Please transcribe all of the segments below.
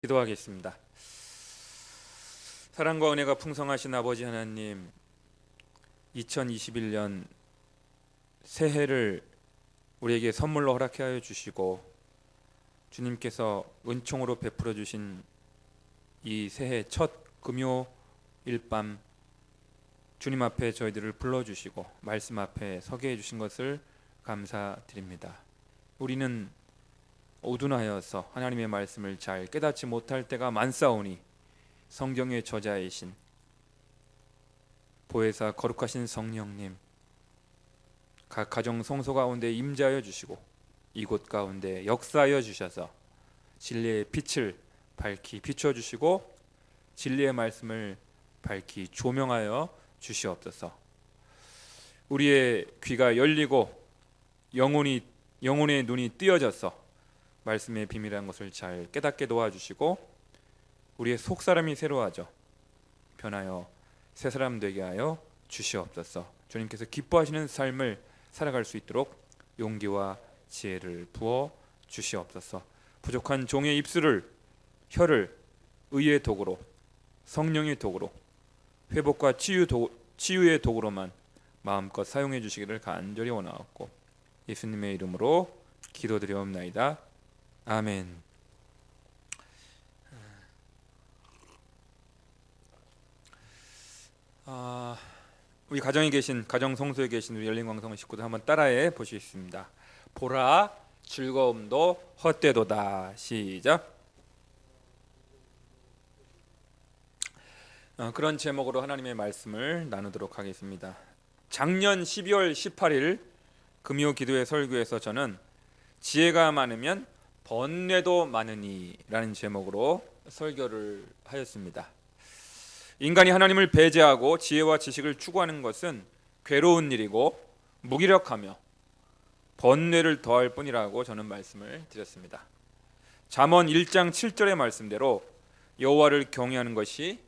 기도하겠습니다. 사랑과 은혜가 풍성하신 아버지 하나님, 2021년 새해를 우리에게 선물로 허락해 하여 주시고 주님께서 은총으로 베풀어 주신 이 새해 첫 금요일 밤 주님 앞에 저희들을 불러주시고 말씀 앞에 서게 해주신 것을 감사드립니다. 우리는 어둔하여서 하나님의 말씀을 잘 깨닫지 못할 때가 많사오니 성경의 저자이신 보혜사 거룩하신 성령님, 각 가정 성소 가운데 임재하여 주시고 이곳 가운데 역사하여 주셔서 진리의 빛을 밝히 비춰주시고 진리의 말씀을 밝히 조명하여 주시옵소서. 우리의 귀가 열리고 영혼의 눈이 띄어져서 말씀의 비밀한 것을 잘 깨닫게 도와주시고 우리의 속사람이 새로워져 변하여 새사람 되게 하여 주시옵소서. 주님께서 기뻐하시는 삶을 살아갈 수 있도록 용기와 지혜를 부어 주시옵소서. 부족한 종의 입술을, 혀를 의의 도구로, 성령의 도구로, 회복과 치유의 도구로만 마음껏 사용해 주시기를 간절히 원하옵고 예수님의 이름으로 기도드리옵나이다. 아멘. 우리 가정 성소에 계신 우리 열린광성 식구들 한번 따라해 보시겠습니다. 보라 즐거움도 헛되도다. 시작. 그런 제목으로 하나님의 말씀을 나누도록 하겠습니다. 작년 12월 18일 금요 기도회 설교에서 저는 지혜가 많으면 번뇌도 많으니 라는 제목으로 설교를 하였습니다. 인간이 하나님을 배제하고 지혜와 지식을 추구하는 것은 괴로운 일이고 무기력하며 번뇌를 더할 뿐이라고 저는 말씀을 드렸습니다. 잠언 1장 7절의 말씀대로 여호와를 경외하는 것이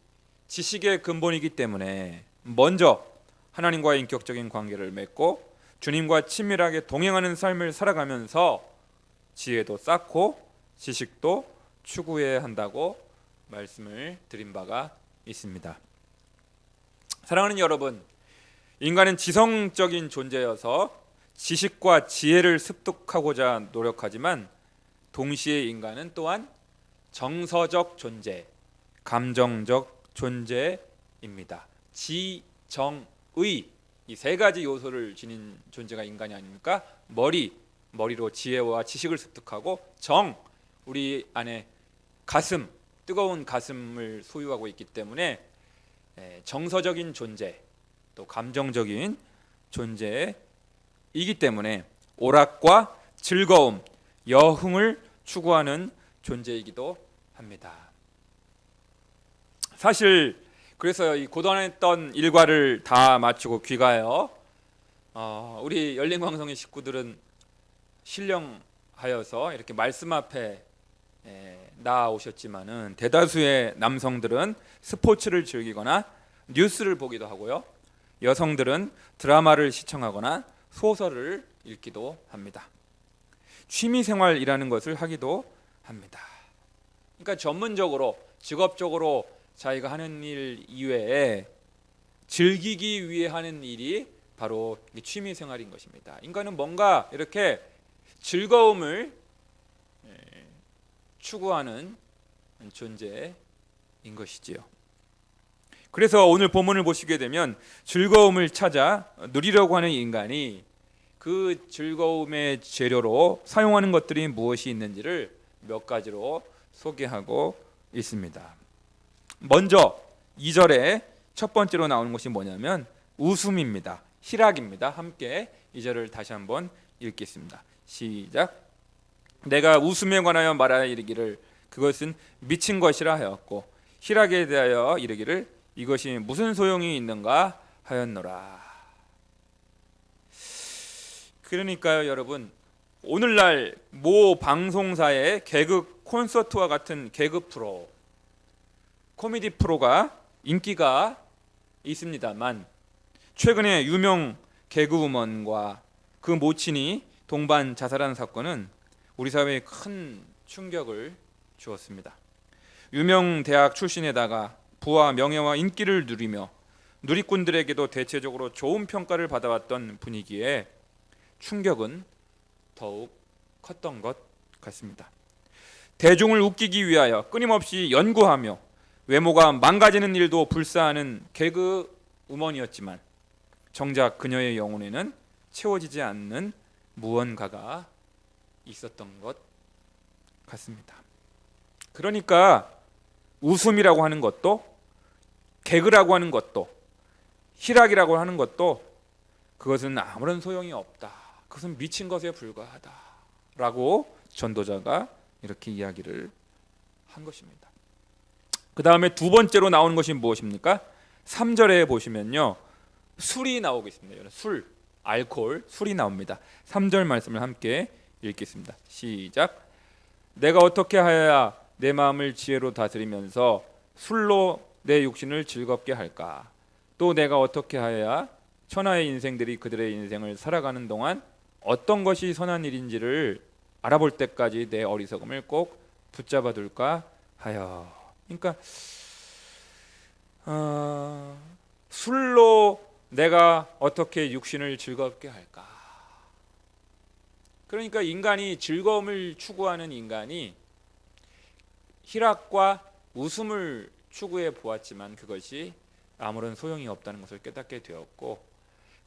지식의 근본이기 때문에 먼저 하나님과의 인격적인 관계를 맺고 주님과 친밀하게 동행하는 삶을 살아가면서 지혜도 쌓고 지식도 추구해야 한다고 말씀을 드린 바가 있습니다. 사랑하는 여러분, 인간은 지성적인 존재여서 지식과 지혜를 습득하고자 노력하지만 동시에 인간은 또한 정서적 존재, 감정적 존재입니다. 지정의 이 세 가지 요소를 지닌 존재가 인간이 아닙니까? 머리로 지혜와 지식을 습득하고 우리 안에 가슴, 뜨거운 가슴을 소유하고 있기 때문에 정서적인 존재, 또 감정적인 존재이기 때문에 오락과 즐거움, 여흥을 추구하는 존재이기도 합니다. 사실 그래서 이 고단했던 일과를 다 마치고 귀가하여 우리 열린광성의 식구들은 신령하여서 이렇게 말씀 앞에 나오셨지만은 대다수의 남성들은 스포츠를 즐기거나 뉴스를 보기도 하고요. 여성들은 드라마를 시청하거나 소설을 읽기도 합니다. 취미생활이라는 것을 하기도 합니다. 그러니까 전문적으로 직업적으로 자기가 하는 일 이외에 즐기기 위해 하는 일이 바로 취미생활인 것입니다. 인간은 뭔가 이렇게 즐거움을 추구하는 존재인 것이지요. 그래서 오늘 본문을 보시게 되면 즐거움을 찾아 누리려고 하는 인간이 그 즐거움의 재료로 사용하는 것들이 무엇이 있는지를 몇 가지로 소개하고 있습니다. 먼저 2절에 첫 번째로 나오는 것이 뭐냐면 웃음입니다. 희락입니다. 함께 2절을 다시 한번 읽겠습니다. 시작. 내가 웃음에 관하여 말하여 이르기를 그것은 미친 것이라 하였고 희락에 대하여 이르기를 이것이 무슨 소용이 있는가 하였노라. 그러니까요, 여러분, 오늘날 모 방송사의 개그 콘서트와 같은 개그 프로, 코미디 프로가 인기가 있습니다만 최근에 유명 개그우먼과 그 모친이 동반 자살한 사건은 우리 사회에 큰 충격을 주었습니다. 유명 대학 출신에다가 부와 명예와 인기를 누리며 누리꾼들에게도 대체적으로 좋은 평가를 받아왔던 분위기에 충격은 더욱 컸던 것 같습니다. 대중을 웃기기 위하여 끊임없이 연구하며 외모가 망가지는 일도 불사하는 개그 우먼이었지만 정작 그녀의 영혼에는 채워지지 않는 무언가가 있었던 것 같습니다. 그러니까 웃음이라고 하는 것도 개그라고 하는 것도 희락이라고 하는 것도 그것은 아무런 소용이 없다. 그것은 미친 것에 불과하다라고 전도자가 이렇게 이야기를 한 것입니다. 그 다음에 두 번째로 나오는 것이 무엇입니까? 3절에 보시면요, 술이 나오고 있습니다. 술, 알코올, 술이 나옵니다. 3절 말씀을 함께 읽겠습니다. 시작. 내가 어떻게 하여야 내 마음을 지혜로 다스리면서 술로 내 육신을 즐겁게 할까? 또 내가 어떻게 하여야 천하의 인생들이 그들의 인생을 살아가는 동안 어떤 것이 선한 일인지를 알아볼 때까지 내 어리석음을 꼭 붙잡아 둘까 하여. 그러니까 술로 내가 어떻게 육신을 즐겁게 할까? 그러니까 인간이 즐거움을 추구하는 인간이 희락과 웃음을 추구해 보았지만 그것이 아무런 소용이 없다는 것을 깨닫게 되었고,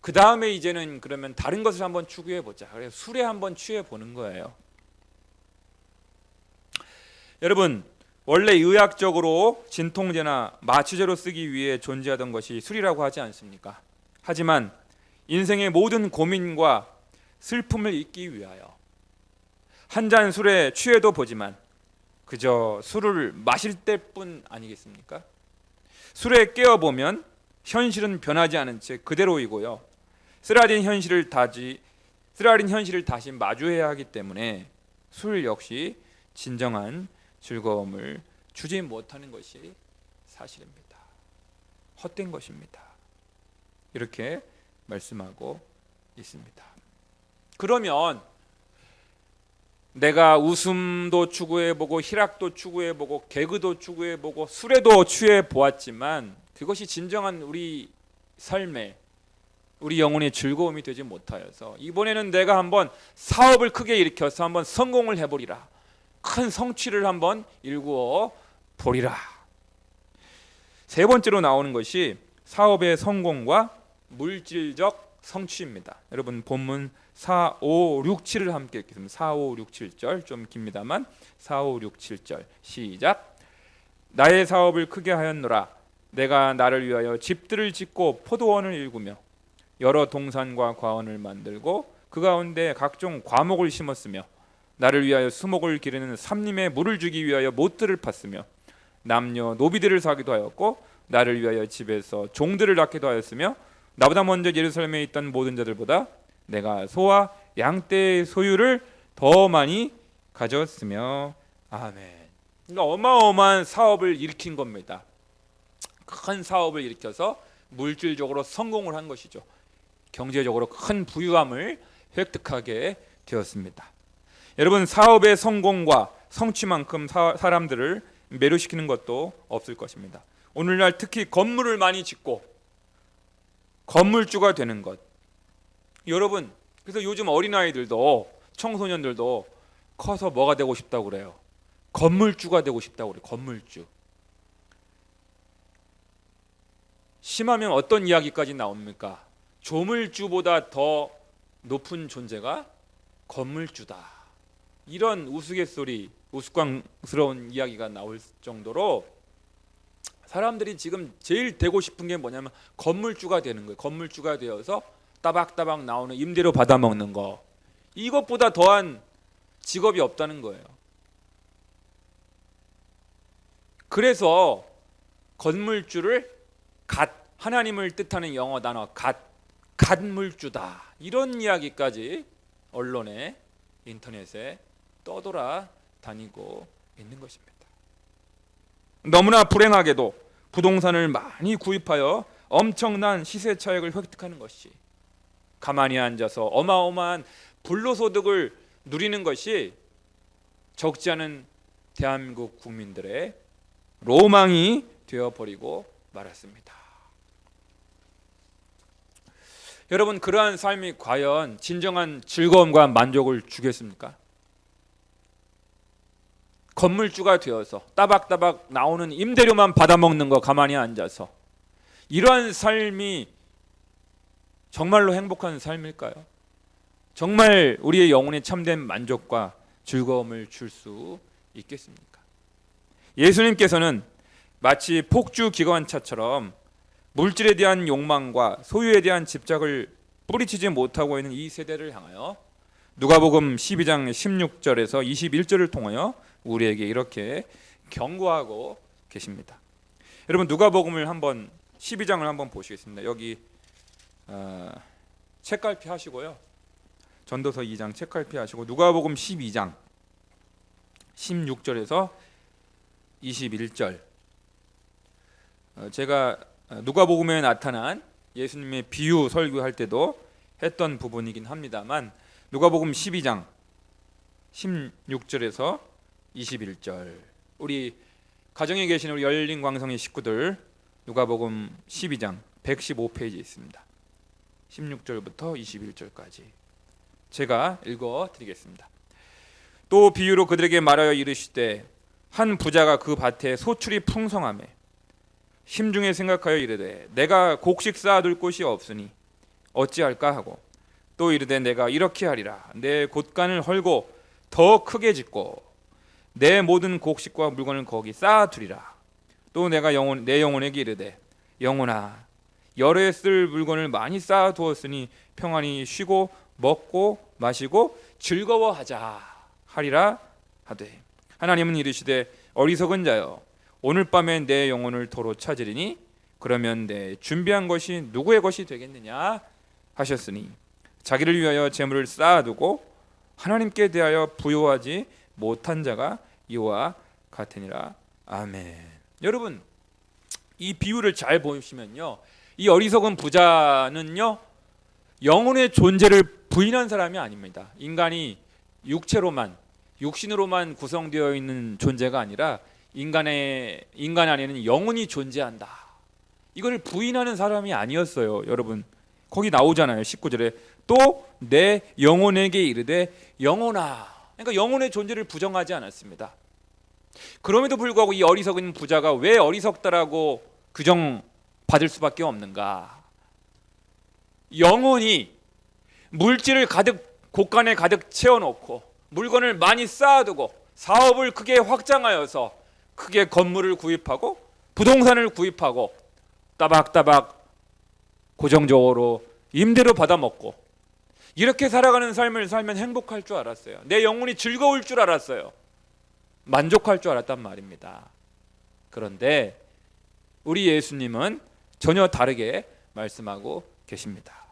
그 다음에 이제는 그러면 다른 것을 한번 추구해 보자. 그래서 술에 한번 취해 보는 거예요. 여러분, 원래 의학적으로 진통제나 마취제로 쓰기 위해 존재하던 것이 술이라고 하지 않습니까? 하지만 인생의 모든 고민과 슬픔을 잊기 위하여 한 잔 술에 취해도 보지만 그저 술을 마실 때뿐 아니겠습니까? 술에 깨어보면 현실은 변하지 않은 채 그대로이고요, 쓰라린 현실을 다시 마주해야 하기 때문에 술 역시 진정한 즐거움을 주지 못하는 것이 사실입니다. 헛된 것입니다. 이렇게 말씀하고 있습니다. 그러면 내가 웃음도 추구해보고 희락도 추구해보고 개그도 추구해보고 술에도 취해보았지만 그것이 진정한 우리 삶의, 우리 영혼의 즐거움이 되지 못하여서 이번에는 내가 한번 사업을 크게 일으켜서 한번 성공을 해보리라, 큰 성취를 한번 일구어 보리라. 세 번째로 나오는 것이 사업의 성공과 물질적 성취입니다. 여러분 본문 4, 5, 6, 7을 함께 읽겠습니다. 4, 5, 6, 7절 좀 깁니다만 4, 5, 6, 7절 시작. 나의 사업을 크게 하였노라. 내가 나를 위하여 집들을 짓고 포도원을 일구며 여러 동산과 과원을 만들고 그 가운데 각종 과목을 심었으며 나를 위하여 수목을 기르는 삼림에 물을 주기 위하여 못들을 팠으며 남녀 노비들을 사기도 하였고 나를 위하여 집에서 종들을 낳기도 하였으며 나보다 먼저 예루살렘에 있던 모든 자들보다 내가 소와 양떼의 소유를 더 많이 가졌으며. 아멘. 그러니까 어마어마한 사업을 일으킨 겁니다. 큰 사업을 일으켜서 물질적으로 성공을 한 것이죠. 경제적으로 큰 부유함을 획득하게 되었습니다. 여러분, 사업의 성공과 성취만큼 사람들을 매료시키는 것도 없을 것입니다. 오늘날 특히 건물을 많이 짓고 건물주가 되는 것. 여러분, 그래서 요즘 어린아이들도 청소년들도 커서 뭐가 되고 싶다고 그래요? 건물주가 되고 싶다고 그래요. 건물주. 심하면 어떤 이야기까지 나옵니까? 조물주보다 더 높은 존재가 건물주다. 이런 우스갯소리, 우스꽝스러운 이야기가 나올 정도로 사람들이 지금 제일 되고 싶은 게 뭐냐면 건물주가 되는 거예요. 건물주가 되어서 따박따박 나오는 임대료 받아먹는 거. 이것보다 더한 직업이 없다는 거예요. 그래서 건물주를 하나님을 뜻하는 영어 단어 갓물주다. 이런 이야기까지 언론에, 인터넷에 떠돌아 다니고 있는 것입니다. 너무나 불행하게도 부동산을 많이 구입하여 엄청난 시세 차익을 획득하는 것이, 가만히 앉아서 어마어마한 불로소득을 누리는 것이 적지 않은 대한민국 국민들의 로망이 되어버리고 말았습니다. 여러분, 그러한 삶이 과연 진정한 즐거움과 만족을 주겠습니까? 건물주가 되어서 따박따박 나오는 임대료만 받아먹는 거 가만히 앉아서, 이러한 삶이 정말로 행복한 삶일까요? 정말 우리의 영혼에 참된 만족과 즐거움을 줄 수 있겠습니까? 예수님께서는 마치 폭주 기관차처럼 물질에 대한 욕망과 소유에 대한 집착을 뿌리치지 못하고 있는 이 세대를 향하여 누가복음 12장 16절에서 21절을 통하여 우리에게 이렇게 경고하고 계십니다. 여러분, 누가복음을 한번 12장을 한번 보시겠습니다. 여기 책갈피 하시고요. 전도서 2장 책갈피 하시고 누가복음 12장 16절에서 21절. 제가 누가복음에 나타난 예수님의 비유 설교할 때도 했던 부분이긴 합니다만, 누가복음 12장 16절에서 21절, 우리 가정에 계신 우리 열린 광성의 식구들, 누가복음 12장 115페이지에 있습니다. 16절부터 21절까지 제가 읽어 드리겠습니다. 또 비유로 그들에게 말하여 이르시되, 한 부자가 그 밭에 소출이 풍성하매 심중에 생각하여 이르되, 내가 곡식 쌓아둘 곳이 없으니 어찌할까 하고, 또 이르되, 내가 이렇게 하리라. 내 곳간을 헐고 더 크게 짓고 내 모든 곡식과 물건을 거기 쌓아두리라. 또 내가 내 영혼에게 이르되, 영혼아, 여러 해 쓸 물건을 많이 쌓아두었으니 평안히 쉬고 먹고 마시고 즐거워하자 하리라 하되, 하나님은 이르시되, 어리석은 자여, 오늘 밤에 내 영혼을 도로 찾으리니 그러면 내 준비한 것이 누구의 것이 되겠느냐 하셨으니, 자기를 위하여 재물을 쌓아두고 하나님께 대하여 부요하지 못한 자가 이와 같으니라. 아멘. 여러분, 이 비유를 잘 보시면요, 이 어리석은 부자는요, 영혼의 존재를 부인한 사람이 아닙니다. 인간이 육신으로만 구성되어 있는 존재가 아니라 인간 안에는 영혼이 존재한다. 이걸 부인하는 사람이 아니었어요. 여러분, 거기 나오잖아요. 19절에 또 내 영혼에게 이르되, 영혼아. 그러니까 영혼의 존재를 부정하지 않았습니다. 그럼에도 불구하고 이 어리석은 부자가 왜 어리석다라고 규정받을 수밖에 없는가? 영혼이 물질을 곳간에 가득 채워놓고 물건을 많이 쌓아두고 사업을 크게 확장하여서 크게 건물을 구입하고 부동산을 구입하고 따박따박 고정적으로 임대료 받아먹고 이렇게 살아가는 삶을 살면 행복할 줄 알았어요. 내 영혼이 즐거울 줄 알았어요. 만족할 줄 알았단 말입니다. 그런데 우리 예수님은 전혀 다르게 말씀하고 계십니다.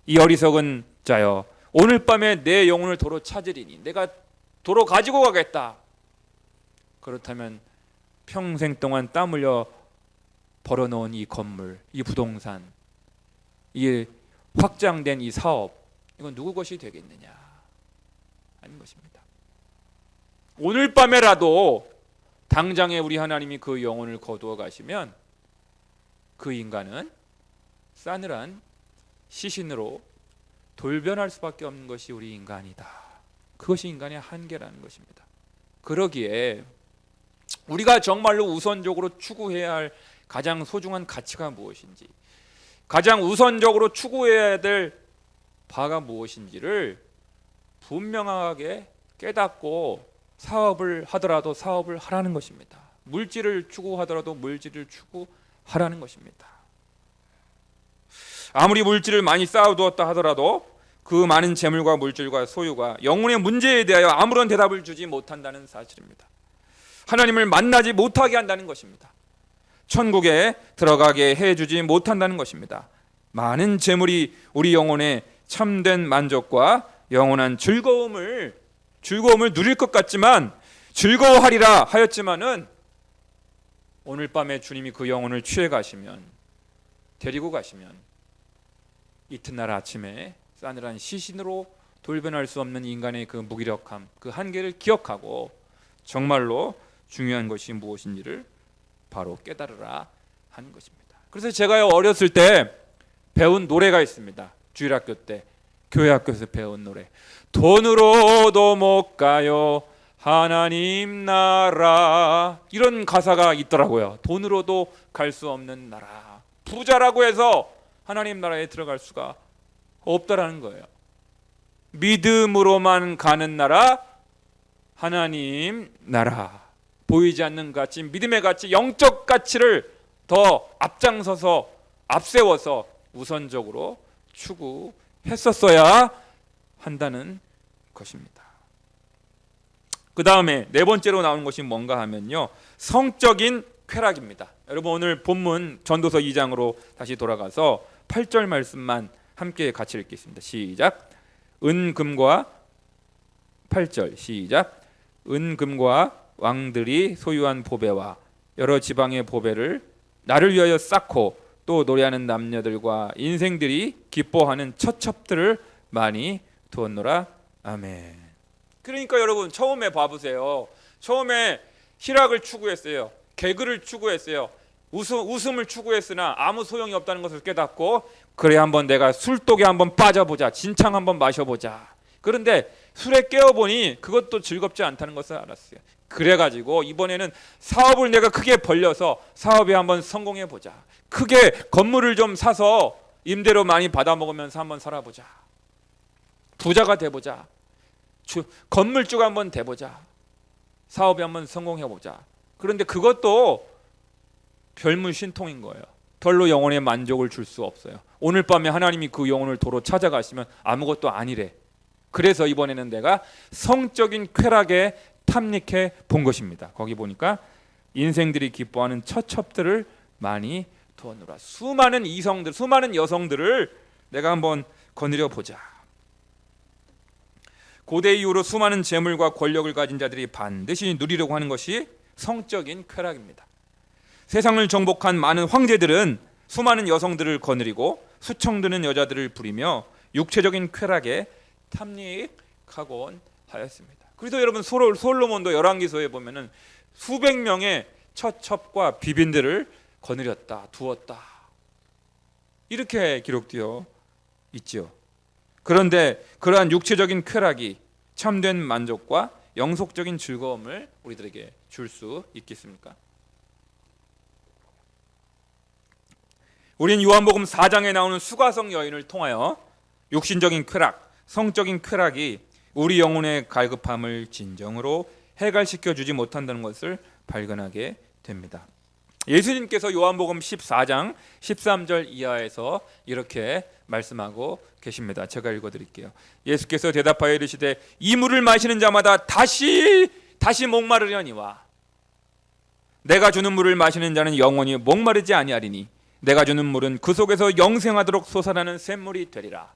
이 어리석은 자여, 오늘 밤에 내 영혼을 도로 찾으리니, 내가 도로 가지고 가겠다. 그렇다면 평생 동안 땀 흘려 벌어놓은 이 건물, 이 부동산, 이 확장된 이 사업, 이건 누구 것이 되겠느냐? 아닌 것입니다. 오늘 밤에라도 당장에 우리 하나님이 그 영혼을 거두어 가시면 그 인간은 싸늘한 시신으로 돌변할 수밖에 없는 것이 우리 인간이다. 그것이 인간의 한계라는 것입니다. 그러기에 우리가 정말로 우선적으로 추구해야 할 가장 소중한 가치가 무엇인지, 가장 우선적으로 추구해야 될 바가 무엇인지를 분명하게 깨닫고 사업을 하더라도 사업을 하라는 것입니다. 물질을 추구하더라도 물질을 추구하라는 것입니다. 아무리 물질을 많이 쌓아두었다 하더라도 그 많은 재물과 물질과 소유가 영혼의 문제에 대하여 아무런 대답을 주지 못한다는 사실입니다. 하나님을 만나지 못하게 한다는 것입니다. 천국에 들어가게 해주지 못한다는 것입니다. 많은 재물이 우리 영혼의 참된 만족과 영원한 즐거움을 누릴 것 같지만, 즐거워하리라 하였지만은 오늘 밤에 주님이 그 영혼을 취해 가시면, 데리고 가시면 이튿날 아침에 싸늘한 시신으로 돌변할 수 없는 인간의 그 무기력함, 그 한계를 기억하고 정말로 중요한 것이 무엇인지를 바로 깨달으라 하는 것입니다. 그래서 제가 어렸을 때 배운 노래가 있습니다. 주일학교 때 교회 학교에서 배운 노래. 돈으로도 못 가요 하나님 나라. 이런 가사가 있더라고요. 돈으로도 갈 수 없는 나라. 부자라고 해서 하나님 나라에 들어갈 수가 없다라는 거예요. 믿음으로만 가는 나라, 하나님 나라. 보이지 않는 가치, 믿음의 가치, 영적 가치를 더 앞장서서 앞세워서 우선적으로 추구했었어야 한다는 것입니다. 그 다음에 네 번째로 나오는 것이 뭔가 하면요, 성적인 쾌락입니다. 여러분 오늘 본문 전도서 2장으로 다시 돌아가서 8절 말씀만 함께 같이 읽겠습니다. 시작. 은금과 8절 시작. 은금과 왕들이 소유한 보배와 여러 지방의 보배를 나를 위하여 쌓고 또 노래하는 남녀들과 인생들이 기뻐하는 처첩들을 많이 두었노라. 아멘. 그러니까 여러분 처음에 봐보세요. 처음에 희락을 추구했어요. 개그를 추구했어요. 웃음을 추구했으나 아무 소용이 없다는 것을 깨닫고, 그래 한번 내가 술독에 한번 빠져보자, 진창 한번 마셔보자. 그런데 술에 깨어보니 그것도 즐겁지 않다는 것을 알았어요. 그래가지고 이번에는 사업을 내가 크게 벌려서 사업에 한번 성공해보자. 크게 건물을 좀 사서 임대료 많이 받아먹으면서 한번 살아보자. 부자가 돼보자. 건물주가 한번 돼보자. 사업에 한번 성공해보자. 그런데 그것도 별무신통인 거예요. 별로 영혼의 만족을 줄 수 없어요. 오늘 밤에 하나님이 그 영혼을 도로 찾아가시면 아무것도 아니래. 그래서 이번에는 내가 성적인 쾌락에 탐닉해 본 것입니다. 거기 보니까 인생들이 기뻐하는 처첩들을 많이 두었노라. 수많은 이성들, 수많은 여성들을 내가 한번 거느려 보자. 고대 이후로 수많은 재물과 권력을 가진 자들이 반드시 누리려고 하는 것이 성적인 쾌락입니다. 세상을 정복한 많은 황제들은 수많은 여성들을 거느리고 수청드는 여자들을 부리며 육체적인 쾌락에 탐닉하곤 하였습니다. 그래서 여러분 솔로몬도 열왕기서에 보면은 수백 명의 처첩과 비빈들을 거느렸다, 두었다, 이렇게 기록되어 있죠. 그런데 그러한 육체적인 쾌락이 참된 만족과 영속적인 즐거움을 우리들에게 줄 수 있겠습니까? 우린 요한복음 4장에 나오는 수가성 여인을 통하여 육신적인 쾌락, 성적인 쾌락이 우리 영혼의 갈급함을 진정으로 해결시켜 주지 못한다는 것을 발견하게 됩니다. 예수님께서 요한복음 14장 13절 이하에서 이렇게 말씀하고 계십니다. 제가 읽어드릴게요. 예수께서 대답하여 이르시되 이 물을 마시는 자마다 다시 목마르려니와 내가 주는 물을 마시는 자는 영원히 목마르지 아니하리니 내가 주는 물은 그 속에서 영생하도록 솟아나는 샘물이 되리라.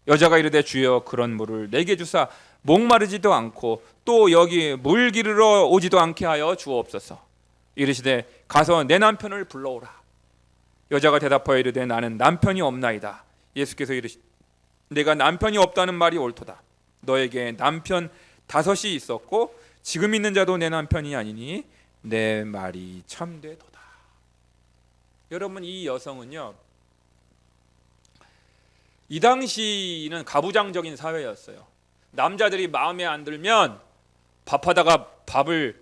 여자가 이르되 주여 그런 물을 내게 주사 목마르지도 않고 또 여기 물 기르러 오지도 않게 하여 주옵소서. 이르시되 가서 내 남편을 불러오라. 여자가 대답하여 이르되 나는 남편이 없나이다. 예수께서 이르시되 내가 남편이 없다는 말이 옳도다. 너에게 남편 5이 있었고 지금 있는 자도 내 남편이 아니니 내 말이 참되도다. 여러분 이 여성은요, 이 당시는 가부장적인 사회였어요. 남자들이 마음에 안 들면 밥하다가 밥을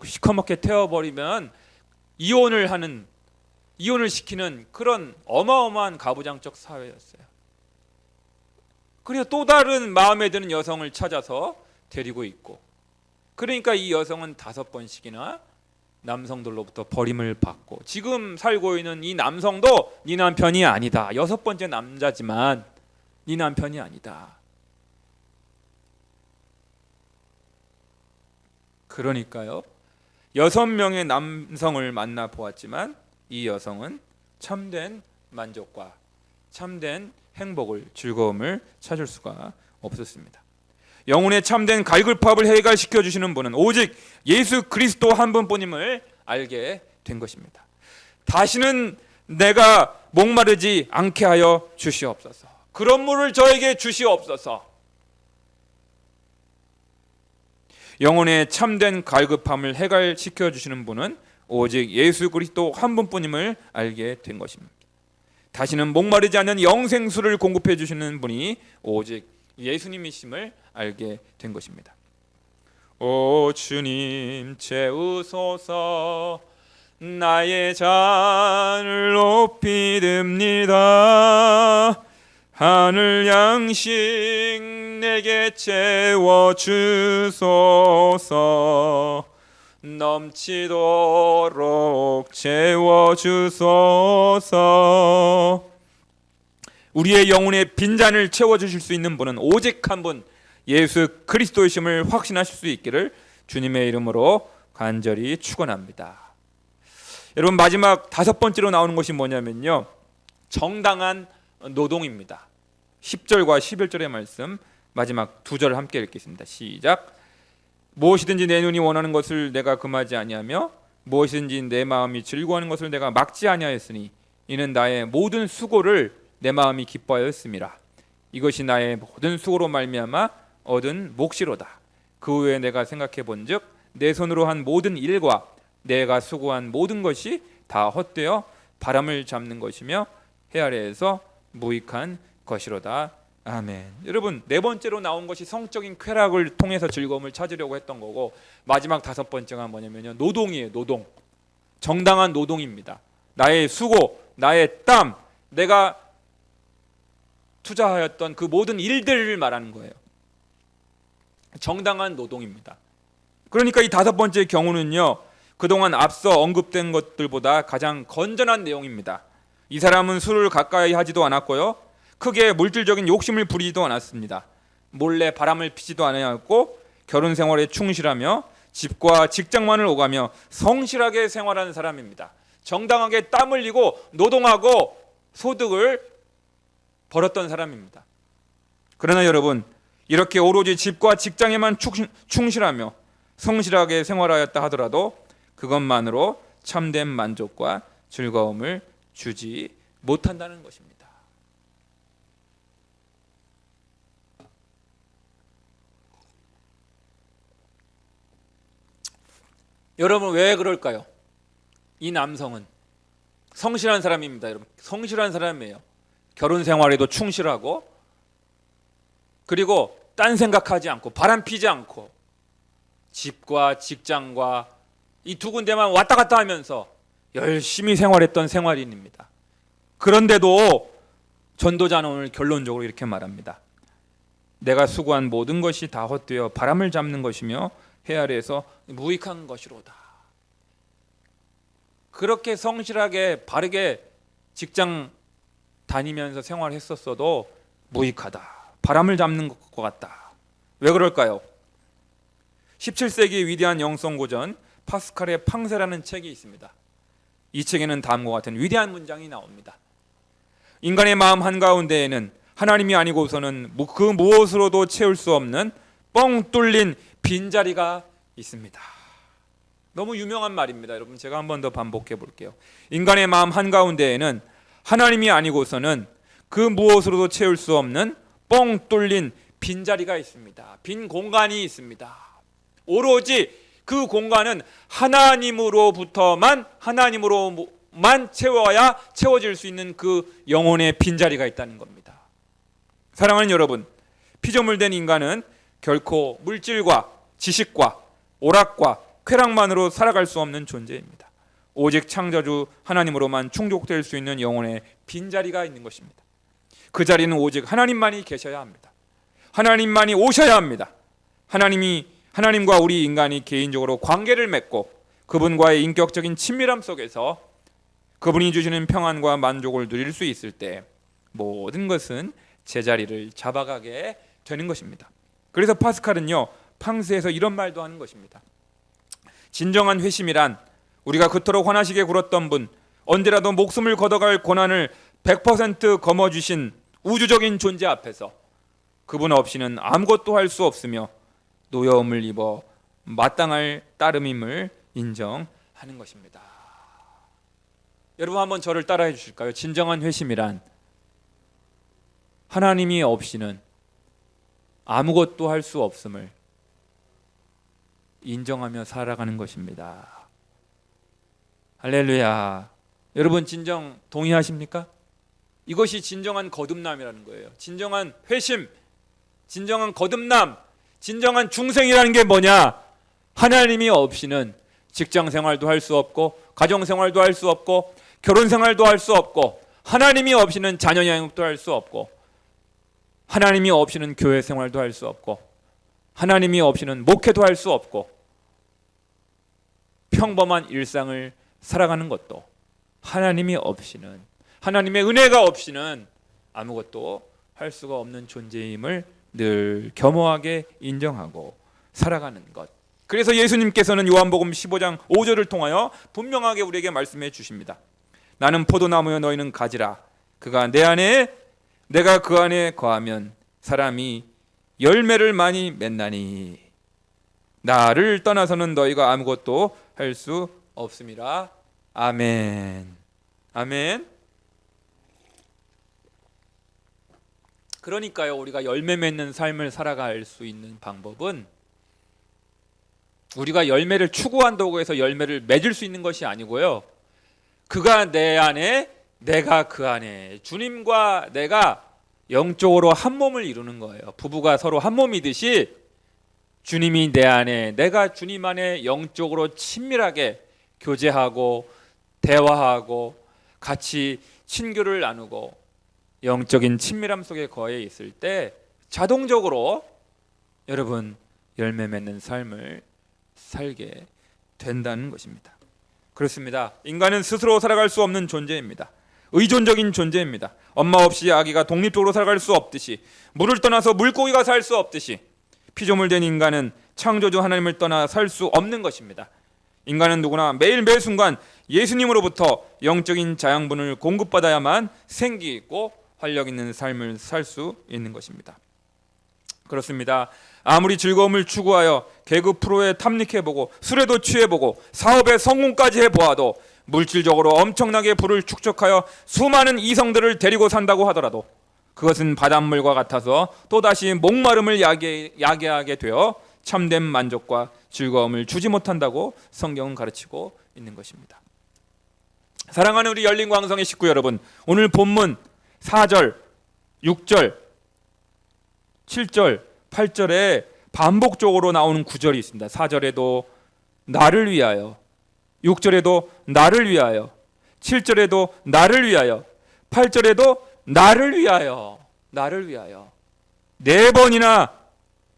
시커멓게 태워버리면 이혼을 시키는 그런 어마어마한 가부장적 사회였어요. 그래서 또 다른 마음에 드는 여성을 찾아서 데리고 있고, 그러니까 이 여성은 5번씩이나 남성들로부터 버림을 받고, 지금 살고 있는 이 남성도 네 남편이 아니다. 6번째 남자지만 네 남편이 아니다. 그러니까요, 6명의 남성을 만나 보았지만 이 여성은 참된 만족과 참된 행복을, 즐거움을 찾을 수가 없었습니다. 영혼의 참된 갈급함을 해결시켜 주시는 분은 오직 예수 그리스도 한 분뿐임을 알게 된 것입니다. 다시는 내가 목마르지 않게 하여 주시옵소서. 그런 물을 저에게 주시옵소서. 영혼의 참된 갈급함을 해결시켜 주시는 분은 오직 예수 그리스도 한 분뿐임을 알게 된 것입니다. 다시는 목마르지 않는 영생수를 공급해 주시는 분이 오직 예수님이심을 알게 된 것입니다. 오 주님 채우소서 나의 잔을 높이 듭니다. 하늘 양식 내게 채워주소서 넘치도록 채워주소서. 우리의 영혼의 빈잔을 채워주실 수 있는 분은 오직 한 분 예수 그리스도이심을 확신하실 수 있기를 주님의 이름으로 간절히 축원합니다. 여러분 마지막 5번째로 나오는 것이 뭐냐면요, 정당한 노동입니다. 10절과 11절의 말씀 마지막 2절 함께 읽겠습니다. 시작. 무엇이든지 내 눈이 원하는 것을 내가 금하지 아니하며 무엇이든지 내 마음이 즐거워하는 것을 내가 막지 아니하였으니 이는 나의 모든 수고를 내 마음이 기뻐하였음이라. 이것이 나의 모든 수고로 말미암아 얻은 몫이로다. 그 후에 내가 생각해 본즉 내 손으로 한 모든 일과 내가 수고한 모든 것이 다 헛되어 바람을 잡는 것이며 해 아래에서 무익한 것이로다. 아멘. 여러분 4번째로 나온 것이 성적인 쾌락을 통해서 즐거움을 찾으려고 했던 거고, 마지막 5번째가 뭐냐면요, 노동이에요. 노동. 정당한 노동입니다. 나의 수고, 나의 땀, 내가 투자하였던 그 모든 일들을 말하는 거예요. 정당한 노동입니다. 그러니까 이 5번째 경우는요, 그동안 앞서 언급된 것들보다 가장 건전한 내용입니다. 이 사람은 술을 가까이 하지도 않았고요, 크게 물질적인 욕심을 부리지도 않았습니다. 몰래 바람을 피지도 않았고 결혼 생활에 충실하며 집과 직장만을 오가며 성실하게 생활하는 사람입니다. 정당하게 땀 흘리고 노동하고 소득을 벌었던 사람입니다. 그러나 여러분, 이렇게 오로지 집과 직장에만 충실하며 성실하게 생활하였다 하더라도 그것만으로 참된 만족과 즐거움을 주지 못한다는 것입니다. 여러분 왜 그럴까요? 이 남성은 성실한 사람입니다. 여러분 성실한 사람이에요. 결혼 생활에도 충실하고, 그리고 딴 생각하지 않고 바람 피지 않고 집과 직장과 이 2군데만 왔다 갔다 하면서 열심히 생활했던 생활인입니다. 그런데도 전도자는 오늘 결론적으로 이렇게 말합니다. 내가 수고한 모든 것이 다 헛되어 바람을 잡는 것이며 해 아래에서 무익한 것이로다. 그렇게 성실하게 바르게 직장 다니면서 생활했었어도 무익하다. 바람을 잡는 것 같다. 왜 그럴까요? 17세기 위대한 영성고전 파스칼의 팡세라는 책이 있습니다. 이 책에는 다음과 같은 위대한 문장이 나옵니다. 인간의 마음 한가운데에는 하나님이 아니고서는 그 무엇으로도 채울 수 없는 뻥 뚫린 빈자리가 있습니다. 너무 유명한 말입니다. 여러분 제가 한 번 더 반복해 볼게요. 인간의 마음 한가운데에는 하나님이 아니고서는 그 무엇으로도 채울 수 없는 뻥 뚫린 빈자리가 있습니다. 빈 공간이 있습니다. 오로지 그 공간은 하나님으로만 채워야 채워질 수 있는 그 영혼의 빈자리가 있다는 겁니다. 사랑하는 여러분, 피조물된 인간은 결코 물질과 지식과 오락과 쾌락만으로 살아갈 수 없는 존재입니다. 오직 창조주 하나님으로만 충족될 수 있는 영혼의 빈자리가 있는 것입니다. 그 자리는 오직 하나님만이 계셔야 합니다. 하나님만이 오셔야 합니다. 하나님과 우리 인간이 개인적으로 관계를 맺고 그분과의 인격적인 친밀함 속에서 그분이 주시는 평안과 만족을 누릴 수 있을 때 모든 것은 제자리를 잡아가게 되는 것입니다. 그래서 파스칼은요, 팡세에서 이런 말도 하는 것입니다. 진정한 회심이란 우리가 그토록 환하시게 굴었던 분, 언제라도 목숨을 걷어갈 고난을 100% 거머쥐신 우주적인 존재 앞에서 그분 없이는 아무것도 할 수 없으며 노여움을 입어 마땅할 따름임을 인정하는 것입니다. 여러분 한번 저를 따라해 주실까요? 진정한 회심이란 하나님이 없이는 아무것도 할 수 없음을 인정하며 살아가는 것입니다. 할렐루야. 여러분 진정 동의하십니까? 이것이 진정한 거듭남이라는 거예요. 진정한 회심, 진정한 거듭남, 진정한 중생이라는 게 뭐냐? 하나님이 없이는 직장 생활도 할 수 없고, 가정 생활도 할 수 없고, 결혼 생활도 할 수 없고, 하나님이 없이는 자녀 양육도 할 수 없고, 하나님이 없이는 교회 생활도 할 수 없고, 하나님이 없이는 목회도 할 수 없고, 평범한 일상을 살아가는 것도 하나님이 없이는, 하나님의 은혜가 없이는 아무것도 할 수가 없는 존재임을 늘 겸허하게 인정하고 살아가는 것. 그래서 예수님께서는 요한복음 15장 5절을 통하여 분명하게 우리에게 말씀해 주십니다. 나는 포도나무여 너희는 가지라. 그가 내 안에 내가 그 안에 거하면 사람이 열매를 많이 맺나니 나를 떠나서는 너희가 아무것도 할 수 없음이라. 아멘. 아멘. 그러니까요, 우리가 열매 맺는 삶을 살아갈 수 있는 방법은 우리가 열매를 추구한다고 해서 열매를 맺을 수 있는 것이 아니고요, 그가 내 안에 내가 그 안에, 주님과 내가 영적으로 한 몸을 이루는 거예요. 부부가 서로 한 몸이듯이 주님이 내 안에, 내가 주님 안에 영적으로 친밀하게 교제하고 대화하고 같이 친교를 나누고 영적인 친밀함 속에 거해 있을 때 자동적으로 여러분 열매 맺는 삶을 살게 된다는 것입니다. 그렇습니다. 인간은 스스로 살아갈 수 없는 존재입니다. 의존적인 존재입니다. 엄마 없이 아기가 독립적으로 살아갈 수 없듯이, 물을 떠나서 물고기가 살 수 없듯이, 피조물 된 인간은 창조주 하나님을 떠나 살 수 없는 것입니다. 인간은 누구나 매일 매 순간 예수님으로부터 영적인 자양분을 공급받아야만 생기 있고 활력 있는 삶을 살 수 있는 것입니다. 그렇습니다. 아무리 즐거움을 추구하여 개그 프로에 탐닉해보고 술에도 취해보고 사업에 성공까지 해보아도 물질적으로 엄청나게 부를 축적하여 수많은 이성들을 데리고 산다고 하더라도 그것은 바닷물과 같아서 또다시 목마름을 야기하게 되어 참된 만족과 즐거움을 주지 못한다고 성경은 가르치고 있는 것입니다. 사랑하는 우리 열린광성의 식구 여러분, 오늘 본문 4절, 6절, 7절, 8절에 반복적으로 나오는 구절이 있습니다. 4절에도 나를 위하여, 6절에도 나를 위하여, 7절에도 나를 위하여, 8절에도 나를 위하여, 나를 위하여, 4번이나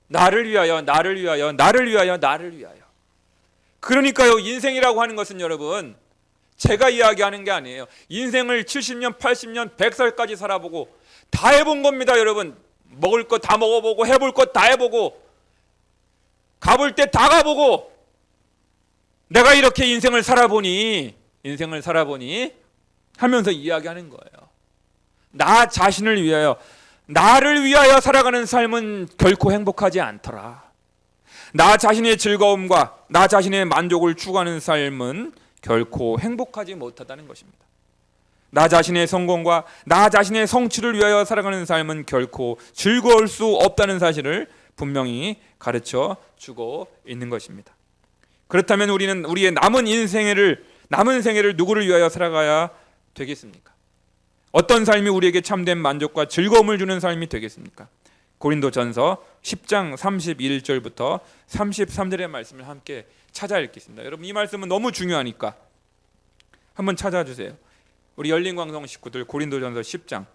나를 위하여, 나를 위하여, 나를 위하여, 나를 위하여. 그러니까요, 인생이라고 하는 것은 여러분, 제가 이야기하는 게 아니에요. 인생을 70년, 80년, 100살까지 살아보고 다 해본 겁니다. 여러분, 먹을 것 다 먹어보고 해볼 것 다 해보고 가볼 때 다 가보고 내가 이렇게 인생을 살아보니 하면서 이야기하는 거예요. 나 자신을 위하여, 나를 위하여 살아가는 삶은 결코 행복하지 않더라. 나 자신의 즐거움과 나 자신의 만족을 추구하는 삶은 결코 행복하지 못하다는 것입니다. 나 자신의 성공과 나 자신의 성취를 위하여 살아가는 삶은 결코 즐거울 수 없다는 사실을 분명히 가르쳐 주고 있는 것입니다. 그렇다면 우리는 우리의 남은 생애를 누구를 위하여 살아가야 되겠습니까? 어떤 삶이 우리에게 참된 만족과 즐거움을 주는 삶이 되겠습니까? 고린도전서 10장 31절부터 33절의 말씀을 함께 찾아 읽겠습니다. 여러분, 이 말씀은 너무 중요하니까 한번 찾아주세요. 우리 열린광성 식구들, 고린도전서 10장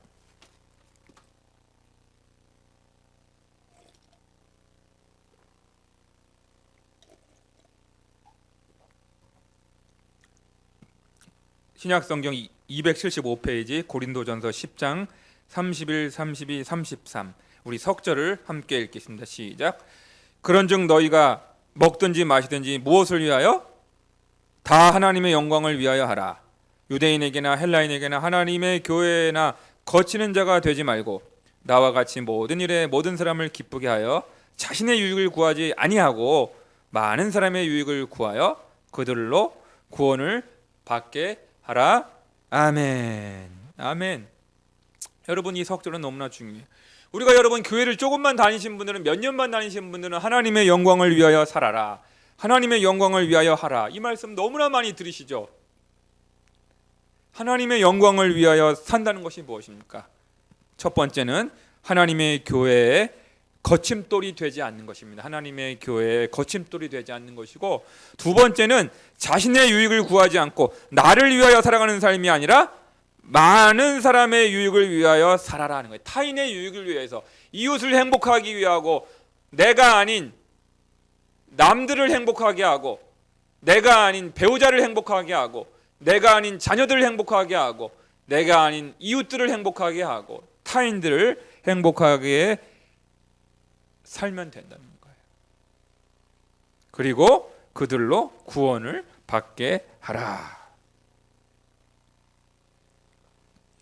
신약성경 275페이지 고린도전서 10장 31, 32, 33 우리 석절을 함께 읽겠습니다. 시작. 그런즉 너희가 먹든지 마시든지 무엇을 위하여? 다 하나님의 영광을 위하여 하라. 유대인에게나 헬라인에게나 하나님의 교회나 거치는 자가 되지 말고 나와 같이 모든 일에 모든 사람을 기쁘게 하여 자신의 유익을 구하지 아니하고 많은 사람의 유익을 구하여 그들로 구원을 받게 하라. 아멘. 아멘. 여러분, 이 석절은 너무나 중요해요. 우리가 여러분 교회를 조금만 다니신 분들은, 몇 년만 다니신 분들은 하나님의 영광을 위하여 살아라, 하나님의 영광을 위하여 하라, 이 말씀 너무나 많이 들으시죠. 하나님의 영광을 위하여 산다는 것이 무엇입니까? 첫 번째는 하나님의 교회에 거침돌이 되지 않는 것입니다. 하나님의 교회에 거침돌이 되지 않는 것이고, 두 번째는 자신의 유익을 구하지 않고 나를 위하여 살아가는 삶이 아니라 많은 사람의 유익을 위하여 살아라 하는 거예요. 타인의 유익을 위해서, 이웃을 행복하기 위하고, 내가 아닌 남들을 행복하게 하고, 내가 아닌 배우자를 행복하게 하고, 내가 아닌 자녀들을 행복하게 하고, 내가 아닌 이웃들을 행복하게 하고, 타인들을 행복하게 살면 된다는 거예요. 그리고 그들로 구원을 받게 하라.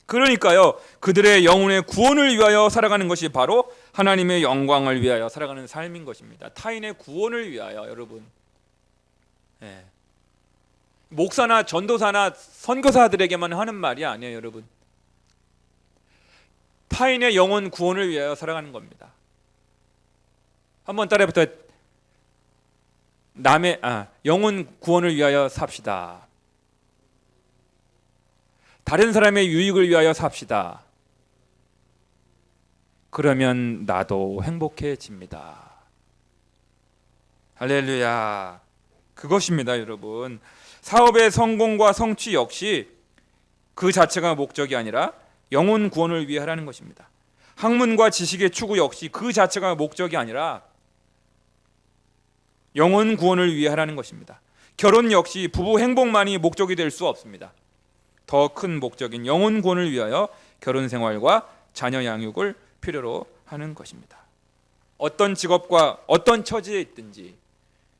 그러니까요, 그들의 영혼의 구원을 위하여 살아가는 것이 바로 하나님의 영광을 위하여 살아가는 삶인 것입니다. 타인의 구원을 위하여. 여러분, 목사나 전도사나 선교사들에게만 하는 말이 아니에요. 여러분, 타인의 영혼 구원을 위하여 살아가는 겁니다. 한번 따라해보세요. 영혼 구원을 위하여 삽시다. 다른 사람의 유익을 위하여 삽시다. 그러면 나도 행복해집니다. 할렐루야. 그것입니다, 여러분. 사업의 성공과 성취 역시 그 자체가 목적이 아니라 영혼 구원을 위해 하라는 것입니다. 학문과 지식의 추구 역시 그 자체가 목적이 아니라 영혼 구원을 위해 하라는 것입니다. 결혼 역시 부부 행복만이 목적이 될 수 없습니다. 더 큰 목적인 영혼 구원을 위하여 결혼 생활과 자녀 양육을 필요로 하는 것입니다. 어떤 직업과 어떤 처지에 있든지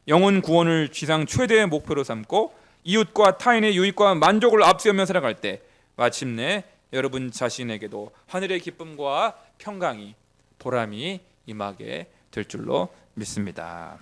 영혼 구원을 지상 최대의 목표로 삼고 이웃과 타인의 유익과 만족을 앞세우며 살아갈 때 마침내 여러분 자신에게도 하늘의 기쁨과 평강이, 보람이 임하게 될 줄로 믿습니다.